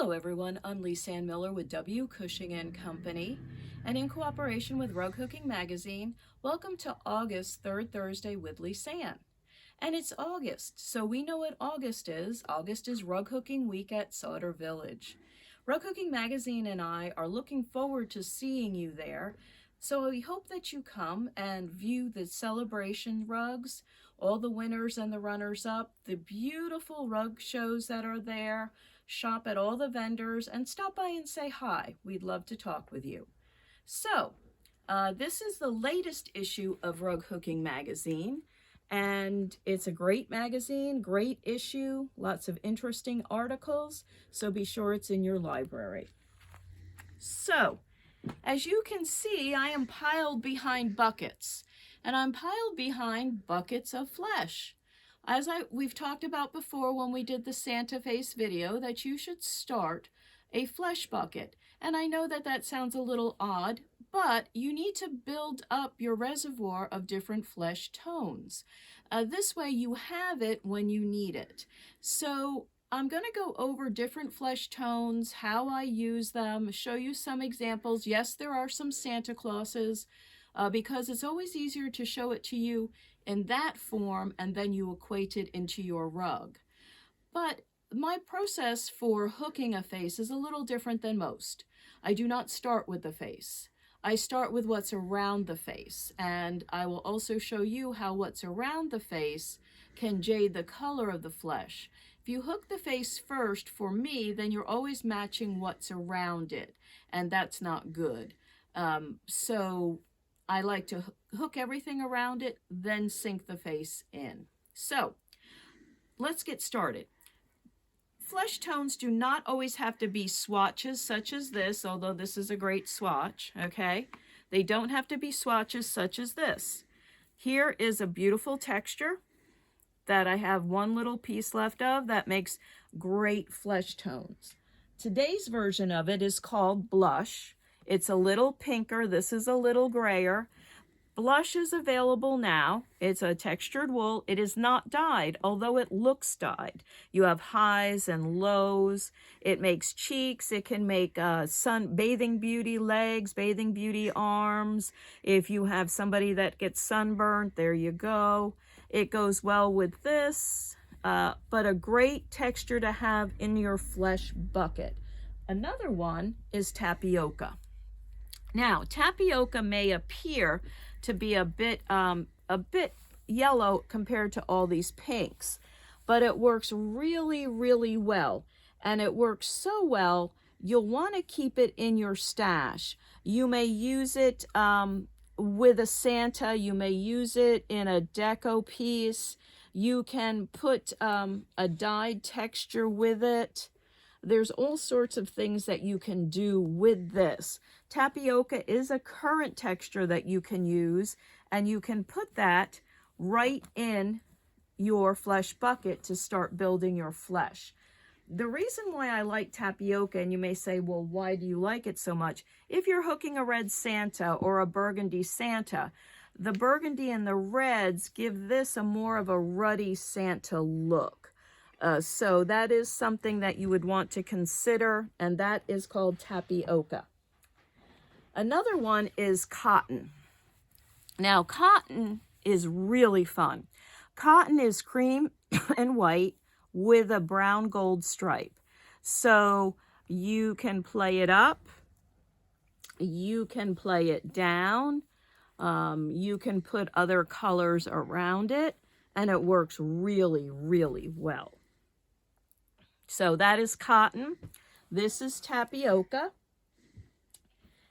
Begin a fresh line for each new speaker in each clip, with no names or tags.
Hello everyone, I'm Lisanne Miller with W, Cushing and Company, and in cooperation with Rug Hooking Magazine, welcome to August 3rd Thursday with Lisanne. And it's August, so we know what August is. August is Rug Hooking Week at Sauter Village. Rug Hooking Magazine and I are looking forward to seeing you there, so we hope that you come and view the celebration rugs, all the winners and the runners-up, the beautiful rug shows that are there, shop at all the vendors, and stop by and say hi. We'd love to talk with you. So, this is the latest issue of Rug Hooking Magazine, and it's a great magazine, great issue, lots of interesting articles, so be sure it's in your library. So, as you can see, I am piled behind buckets, and I'm piled behind buckets of flesh. As we've talked about before when we did the Santa face video, that you should start a flesh bucket. And I know that that sounds a little odd, but you need to build up your reservoir of different flesh tones. This way you have it when you need it. So I'm going to go over different flesh tones, how I use them, show you some examples. Yes, there are some Santa Clauses, because it's always easier to show it to you in that form and then you equate it into your rug. But my process for hooking a face is a little different than most. I do not start with the face. I start with what's around the face, and I will also show you how what's around the face can jade the color of the flesh. If you hook the face first, for me, then you're always matching what's around it, and that's not good. So I like to hook everything around it, then sink the face in. So let's get started. Flesh tones do not always have to be swatches such as this, although this is a great swatch, okay? They don't have to be swatches such as this. Here is a beautiful texture that I have one little piece left of that makes great flesh tones. Today's version of it is called Blush. It's a little pinker. This is a little grayer. Blush is available now. It's a textured wool. It is not dyed, although it looks dyed. You have highs and lows. It makes cheeks. It can make bathing beauty legs, bathing beauty arms. If you have somebody that gets sunburned, there you go. It goes well with this, but a great texture to have in your flesh bucket. Another one is tapioca. Now, tapioca may appear to be a bit yellow compared to all these pinks, but it works really, really well. And it works so well, you'll want to keep it in your stash. You may use it with a Santa. You may use it in a deco piece. You can put a dyed texture with it. There's all sorts of things that you can do with this. Tapioca is a current texture that you can use, and you can put that right in your flesh bucket to start building your flesh. The reason why I like tapioca, and you may say, well, why do you like it so much? If you're hooking a red Santa or a burgundy Santa, the burgundy and the reds give this a more of a ruddy Santa look. So that is something that you would want to consider, and that is called tapioca. Another one is cotton. Now, cotton is really fun. Cotton is cream and white with a brown gold stripe. So you can play it up, you can play it down, you can put other colors around it, and it works really, really well. So that is cotton. This is tapioca.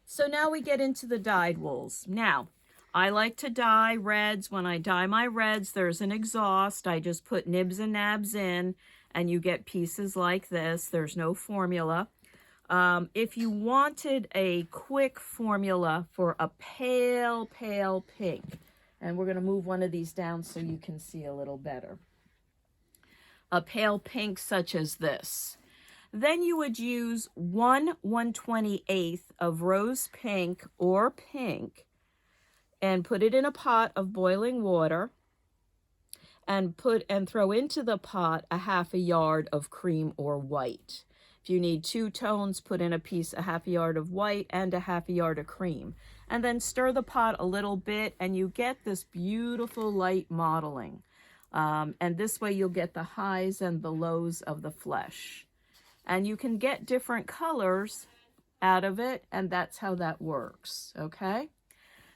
So now we get into the dyed wools. Now, I like to dye reds. When I dye my reds, there's an exhaust. I just put nibs and nabs in, and you get pieces like this. There's no formula. If you wanted a quick formula for a pale, pale pink, and we're going to move one of these down so you can see a little better. A pale pink such as this. Then you would use 1/128th of rose pink or pink and put it in a pot of boiling water and throw into the pot a 1/2 yard of cream or white. If you need 2 tones, put in a half a yard of white and a half a yard of cream. And then stir the pot a little bit and you get this beautiful light modeling. And this way you'll get the highs and the lows of the flesh. And you can get different colors out of it, and that's how that works, okay?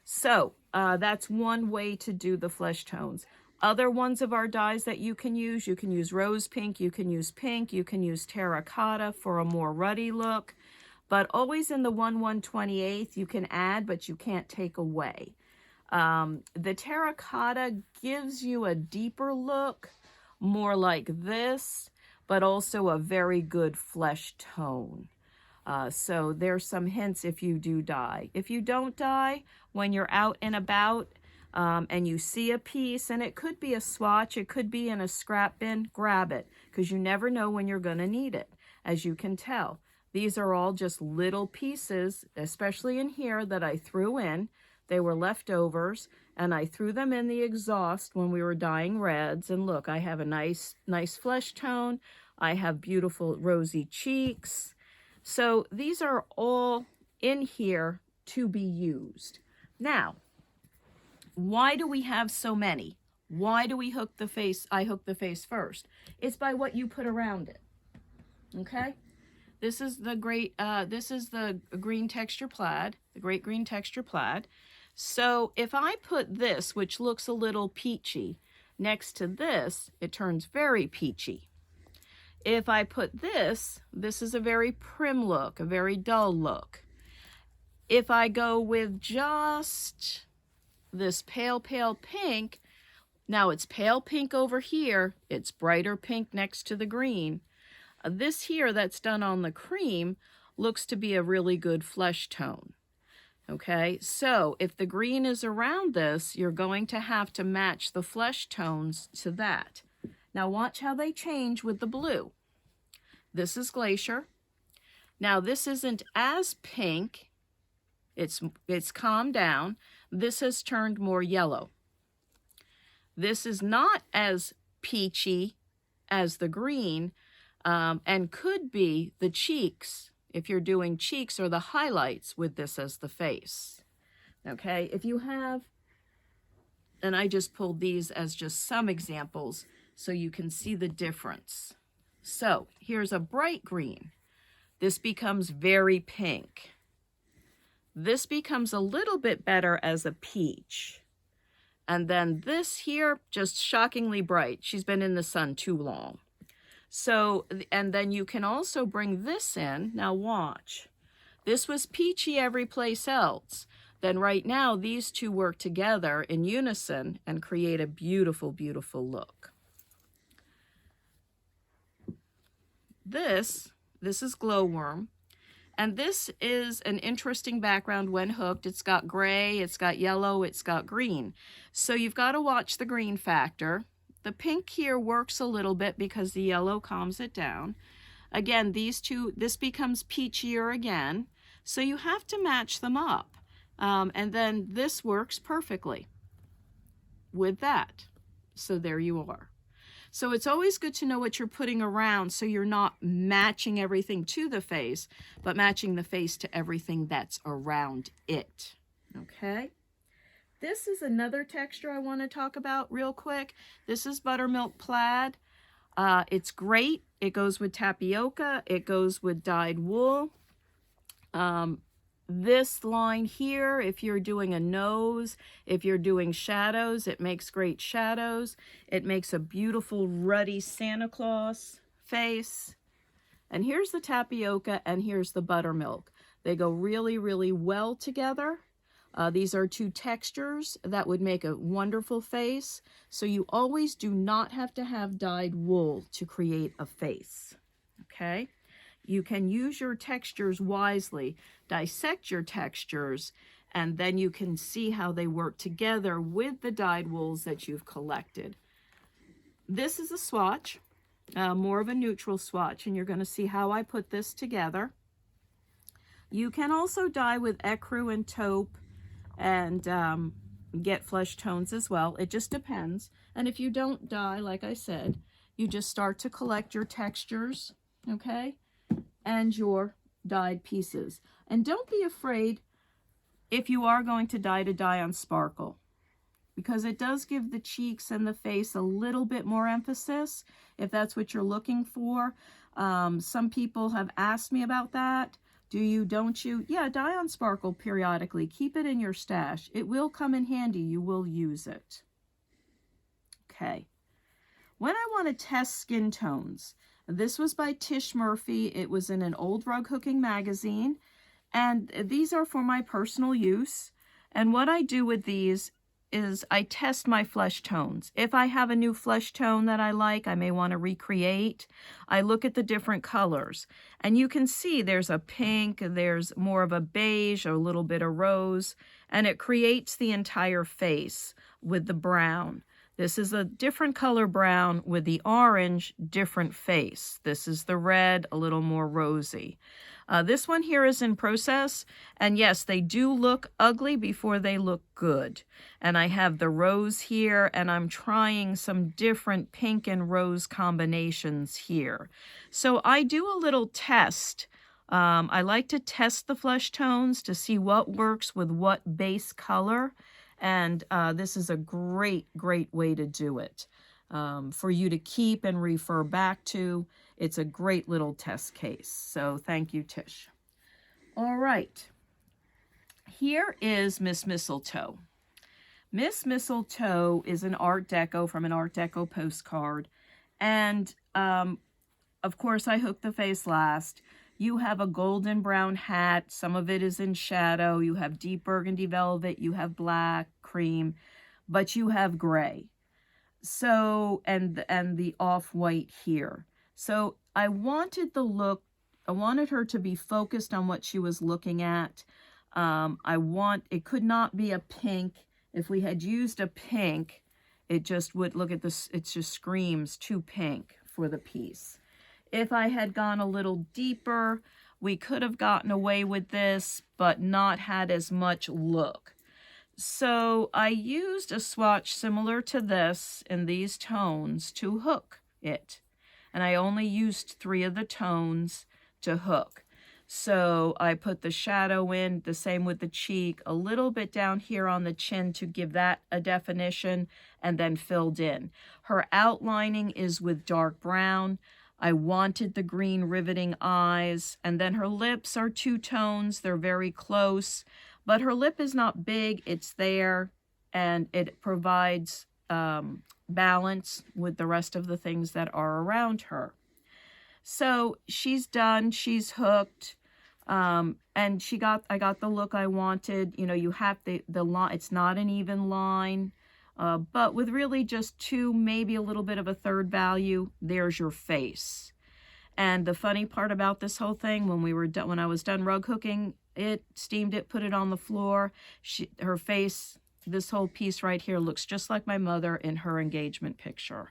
So that's one way to do the flesh tones. Other ones of our dyes that you can use rose pink, you can use terracotta for a more ruddy look, but always in the 1/128th you can add, but you can't take away. The terracotta gives you a deeper look, more like this, but also a very good flesh tone. So there's some hints if you do dye. If you don't dye, when you're out and about and you see a piece, and it could be a swatch, it could be in a scrap bin, grab it, because you never know when you're going to need it. As you can tell, these are all just little pieces, especially in here, that I threw in. They were leftovers, and I threw them in the exhaust when we were dyeing reds. And look, I have a nice flesh tone. I have beautiful rosy cheeks. So these are all in here to be used. Now, why do we have so many? Why do we hook the face? I hook the face first. It's by what you put around it. Okay? This is the green texture plaid, the great green texture plaid. So if I put this, which looks a little peachy, next to this, it turns very peachy. If I put this is a very prim look, a very dull look. If I go with just this pale pink, now it's pale pink over here, it's brighter pink next to the green. This here that's done on the cream looks to be a really good flesh tone. Okay, so if the green is around this, you're going to have to match the flesh tones to that. Now watch how they change with the blue. This is Glacier. Now this isn't as pink. It's calmed down. This has turned more yellow. This is not as peachy as the green, and could be the cheeks, if you're doing cheeks, or the highlights with this as the face. Okay, if you have, and I just pulled these as just some examples so you can see the difference. So here's a bright green. This becomes very pink. This becomes a little bit better as a peach. And then this here, just shockingly bright. She's been in the sun too long. So, and then you can also bring this in. Now watch. This was peachy every place else. Then right now, these two work together in unison and create a beautiful, beautiful look. This is Glowworm. And this is an interesting background when hooked. It's got gray, it's got yellow, it's got green. So you've got to watch the green factor. The pink here works a little bit because the yellow calms it down. Again, these two, this becomes peachier again. So you have to match them up. And then this works perfectly with that. So there you are. So it's always good to know what you're putting around so you're not matching everything to the face, but matching the face to everything that's around it. Okay? This is another texture I want to talk about real quick. This is buttermilk plaid. It's great. It goes with tapioca. It goes with dyed wool. This line here, if you're doing a nose, if you're doing shadows, it makes great shadows. It makes a beautiful ruddy Santa Claus face. And here's the tapioca and here's the buttermilk. They go really, really well together. These are two textures that would make a wonderful face. So you always do not have to have dyed wool to create a face. Okay? You can use your textures wisely, dissect your textures, and then you can see how they work together with the dyed wools that you've collected. This is a swatch, more of a neutral swatch, and you're going to see how I put this together. You can also dye with ecru and taupe and get flesh tones as well. It just depends. And if you don't dye, like I said, you just start to collect your textures, okay? and your dyed pieces. And don't be afraid, if you are going to dye on sparkle, because it does give the cheeks and the face a little bit more emphasis, if that's what you're looking for. Some people have asked me about that. Do you, don't you? Yeah, dye on sparkle periodically. Keep it in your stash. It will come in handy. You will use it. Okay. When I want to test skin tones, this was by Tish Murphy. It was in an old rug hooking magazine, and these are for my personal use. And what I do with these is I test my flesh tones. If I have a new flesh tone that I like, I may want to recreate. I look at the different colors, and you can see there's a pink, there's more of a beige, a little bit of rose, and it creates the entire face with the brown. This is a different color brown with the orange, different face. This is the red, a little more rosy. This one here is in process, and yes, they do look ugly before they look good. And I have the rose here, and I'm trying some different pink and rose combinations here. So I do a little test. I like to test the flesh tones to see what works with what base color. And this is a great, great way to do it for you to keep and refer back to. It's a great little test case. So thank you, Tish. All right. Here is Miss Mistletoe. Miss Mistletoe is an Art Deco from an Art Deco postcard. And of course, I hooked the face last. You have a golden brown hat. Some of it is in shadow. You have deep burgundy velvet. You have black, cream, but you have gray. So, and the off-white here. So I wanted the look, I wanted her to be focused on what she was looking at. It could not be a pink. If we had used a pink, it just would, look at this, it just screams too pink for the piece. If I had gone a little deeper, we could have gotten away with this, but not had as much look. So I used a swatch similar to this in these tones to hook it. And I only used 3 of the tones to hook. So I put the shadow in, the same with the cheek, a little bit down here on the chin to give that a definition, and then filled in. Her outlining is with dark brown. I wanted the green riveting eyes, and then her lips are 2 tones. They're very close, but her lip is not big. It's there, and it provides balance with the rest of the things that are around her. So she's done, she's hooked, and I got the look I wanted. You know, you have the line, it's not an even line, but with really just 2, maybe a little bit of a third value, there's your face. And the funny part about this whole thing, when I was done rug hooking it, steamed it, put it on the floor, her face, this whole piece right here looks just like my mother in her engagement picture.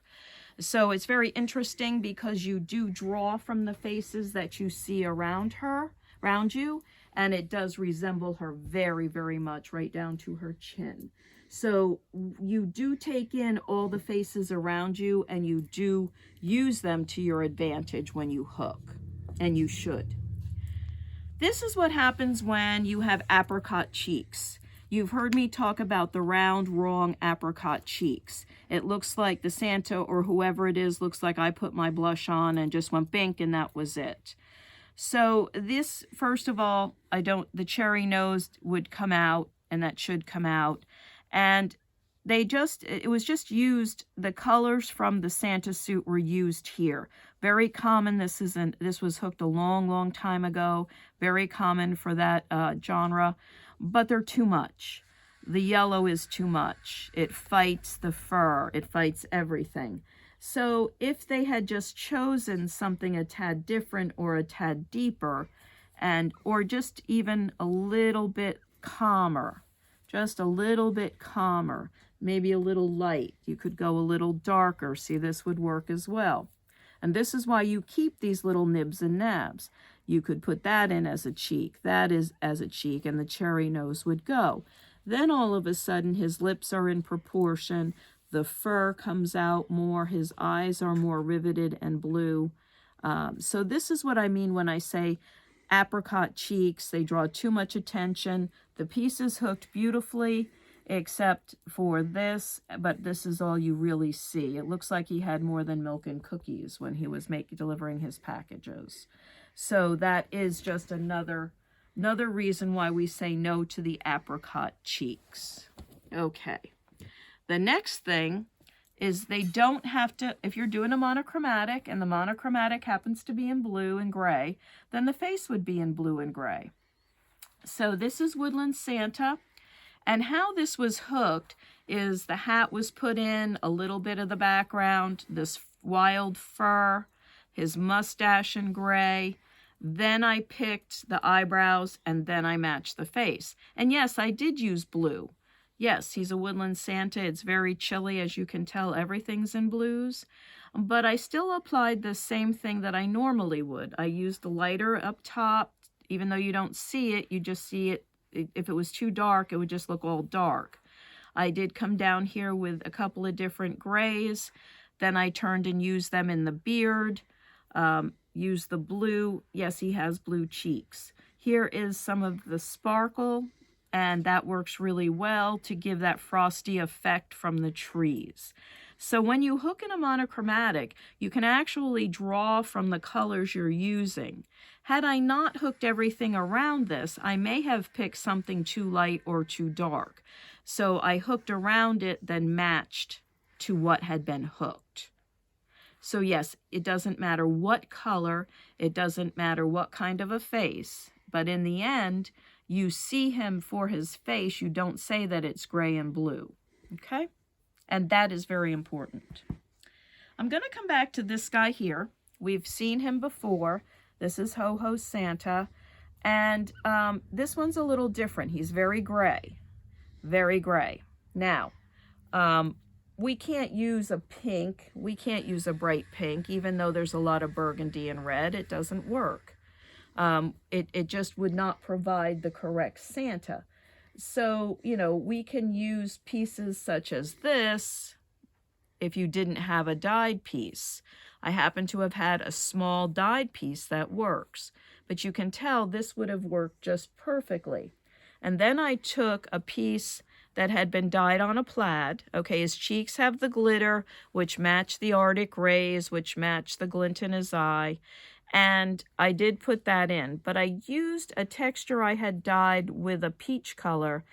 So it's very interesting because you do draw from the faces that you see around you, and it does resemble her very, very much, right down to her chin. So you do take in all the faces around you, and you do use them to your advantage when you hook, and you should. This is what happens when you have apricot cheeks. You've heard me talk about the round, wrong apricot cheeks. It looks like the Santa or whoever it is looks like I put my blush on and just went bink and that was it. So this, first of all, the cherry nose would come out, and that should come out. And it was just used, the colors from the Santa suit were used here. Very common, this was hooked a long, long time ago. Very common for that genre. But they're too much. The yellow is too much. It fights the fur. It fights everything. So if they had just chosen something a tad different or a tad deeper, or just even a little bit calmer, just a little bit calmer, maybe a little light, you could go a little darker. See, this would work as well. And this is why you keep these little nibs and nabs. You could put that in as a cheek, that is as a cheek, and the cherry nose would go. Then all of a sudden his lips are in proportion, the fur comes out more, his eyes are more riveted and blue. So this is what I mean when I say apricot cheeks. They draw too much attention. The piece is hooked beautifully, except for this, but this is all you really see. It looks like he had more than milk and cookies when he was delivering his packages. So that is just another reason why we say no to the apricot cheeks. Okay. The next thing is they don't have to, if you're doing a monochromatic and the monochromatic happens to be in blue and gray, then the face would be in blue and gray. So this is Woodland Santa. And how this was hooked is the hat was put in, a little bit of the background, this wild fur, his mustache in gray. Then I picked the eyebrows and then I matched the face. And yes, I did use blue. Yes, he's a Woodland Santa. It's very chilly, as you can tell. Everything's in blues. But I still applied the same thing that I normally would. I used the lighter up top. Even though you don't see it, you just see it. If it was too dark, it would just look all dark. I did come down here with a couple of different grays. Then I turned and used them in the beard. Used the blue. Yes, he has blue cheeks. Here is some of the sparkle. And that works really well to give that frosty effect from the trees. So when you hook in a monochromatic, you can actually draw from the colors you're using. Had I not hooked everything around this, I may have picked something too light or too dark. So I hooked around it, then matched to what had been hooked. So yes, it doesn't matter what color, it doesn't matter what kind of a face, but in the end, you see him for his face. You don't say that it's gray and blue, okay? And that is very important. I'm going to come back to this guy here. We've seen him before. This is Ho Ho Santa. And this one's a little different. He's very gray. Very gray. Now, we can't use a pink. We can't use a bright pink, even though there's a lot of burgundy and red. It doesn't work. It just would not provide the correct Santa. So, you know, we can use pieces such as this if you didn't have a dyed piece. I happen to have had a small dyed piece that works, but you can tell this would have worked just perfectly. And then I took a piece that had been dyed on a plaid. Okay, his cheeks have the glitter, which match the Arctic rays, which match the glint in his eye. And I did put that in, but I used a texture I had dyed with a peach color,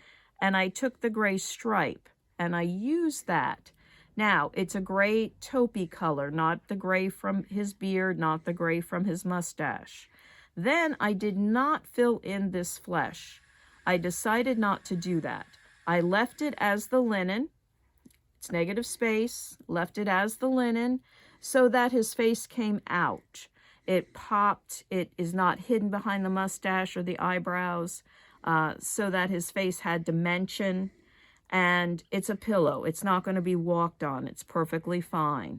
and I took the gray stripe, and I used that. Now, it's a gray taupey color, not the gray from his beard, not the gray from his mustache. Then I did not fill in this flesh. I decided not to do that. I left it as the linen. It's negative space, left it as the linen, so that his face came out. It popped, it is not hidden behind the mustache or the eyebrows, so that his face had dimension, and it's a pillow. It's not going to be walked on. It's perfectly fine.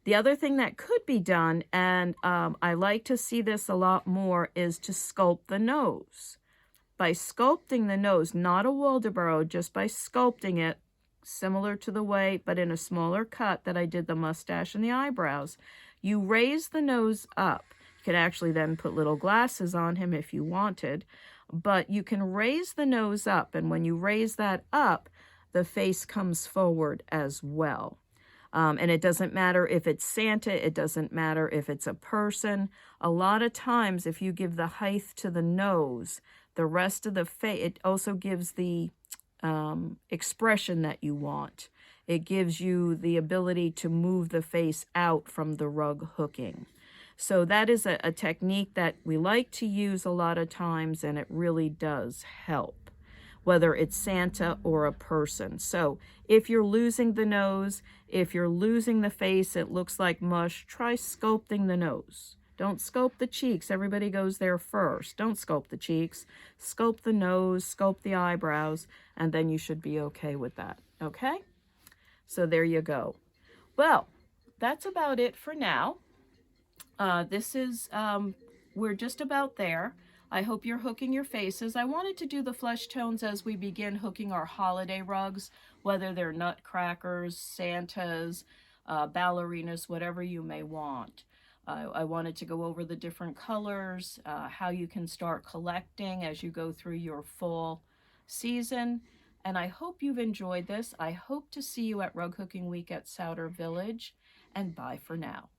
The other thing that could be done, and I like to see this a lot more, is to sculpt the nose. By sculpting the nose, not a Waldoboro, just by sculpting it, similar to the way, but in a smaller cut that I did the mustache and the eyebrows, you raise the nose up. You could actually then put little glasses on him if you wanted, but you can raise the nose up, and when you raise that up, the face comes forward as well. And it doesn't matter if it's Santa, it doesn't matter if it's a person. A lot of times, if you give the height to the nose, the rest of the face, it also gives the expression that you want. It gives you the ability to move the face out from the rug hooking. So that is a technique that we like to use a lot of times, and it really does help, whether it's Santa or a person. So if you're losing the nose, if you're losing the face, it looks like mush, try sculpting the nose. Don't sculpt the cheeks. Everybody goes there first. Don't sculpt the cheeks. Sculpt the nose, sculpt the eyebrows, and then you should be okay with that. Okay? So there you go. Well, that's about it for now. We're just about there. I hope you're hooking your faces. I wanted to do the flesh tones as we begin hooking our holiday rugs, whether they're nutcrackers, Santas, ballerinas, whatever you may want. I wanted to go over the different colors, how you can start collecting as you go through your fall season. And I hope you've enjoyed this. I hope to see you at Rug Hooking Week at Souter Village. And bye for now.